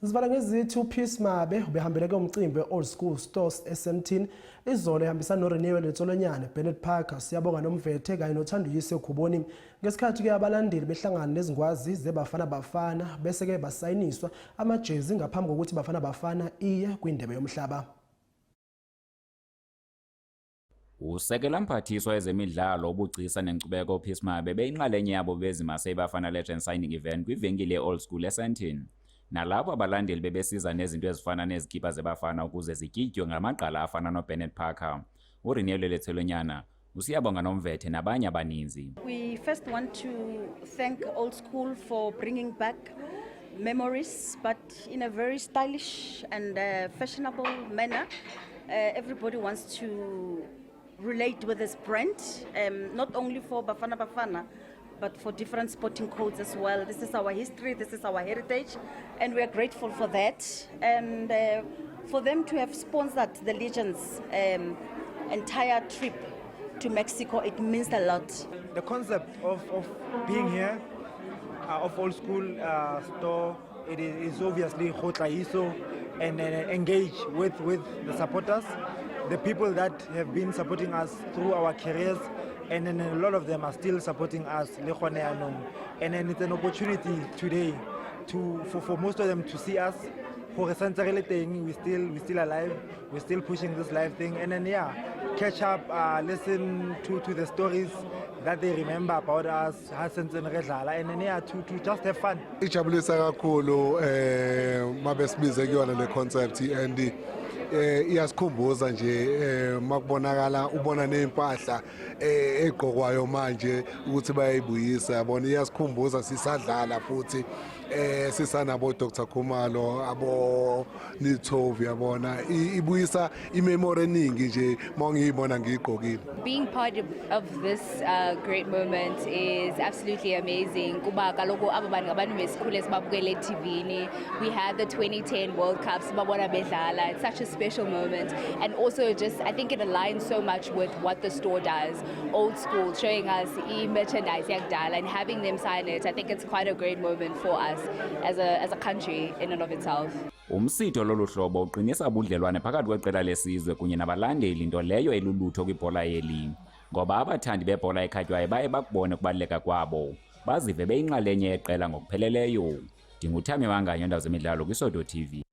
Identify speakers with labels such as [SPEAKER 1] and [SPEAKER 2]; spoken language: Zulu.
[SPEAKER 1] Sivala ngezithi uPeace Mabe ubehambeleke umcimbi Old School Stores eSandton izolo ehambisana noRenewal Letsolonyane, Bernard Parker, Siyabonga Nomvethe kanye noThanduyise Khuboni. Ngesikhathi ke abalandeli behlangana nezingwazi zeBafana Bafana bese ke basayiniswa amajezi ngaphambi kokuthi Bafana Bafana iye kwindebe yomhlaba.
[SPEAKER 2] Usekela mphathiswa ezemidlalo ubugcisa nenkcubeko uPeace Mabe beyinxalenye yabo bezimase iBafana Legends signing event kwivenkile eOld School eSandton. Nalapho abalandeli bebesiza nezinto ezifana nezikipa zeBafana ukuze zityitywe ngamagqala afana noBernard Parker, uRenewal Letsolonyane, uSiyabonga Nomvethe nabanye abaninzi.
[SPEAKER 3] We first want to thank Old School for bringing back memories, but in a very stylish and fashionable manner. Everybody wants to relate with this brand, not only for Bafana Bafana, but for different sporting codes as well. This is our history, this is our heritage, and we are grateful for that. And for them to have sponsored the Legends' entire trip to Mexico, it means a lot.
[SPEAKER 4] The concept of being here, of Old School store, it is obviously Khotlaiso and engage with the supporters, the people that have been supporting us through our careers, and then a lot of them are still supporting us. And then it's an opportunity today for most of them to see us. For a central thing, we still alive. We're still pushing this live thing, and then catch up, listen to the stories that they remember about us, and then to just have fun.
[SPEAKER 5] Ijabulisa kakhulu mabesibize kuyona le concept and iyasikhumbuza nje makubonakala ubona nempahla egqokwayo manje ukuthi bayayibuyisa yabona iyasikhumbuza sisadlala futhi sisanabo Dr Khumalo abo Nithovi yabona ibuyisa imemory eningi nje mangiyibona ngigqokile.
[SPEAKER 6] Being part of this great moment is absolutely amazing kuba kaloku aba bantu ngabantu besikhule sibabukele TV. We had the 2010 World Cup sibabona bedlala. It's such a special moment, and also just I think it aligns so much with what the store does. Old School showing us merchandise yakudala and having them sign it. I think it's quite a great moment for us as a country in and of itself.
[SPEAKER 2] Umsitho lolu hlobo uqinisa ubudlelwane phakathi kweqela lesizwe kunye nabalandeli, into leyo elulutho kwibhola yeli, ngoba abathandi bebhola ekhatywayo baye bakubone ukubaluleka kwabo, bazive beyinxalenye yeqela ngokupheleleyo. Ndinguthami Manganyo, Iindaba Zemidlalo kwiSoto TV.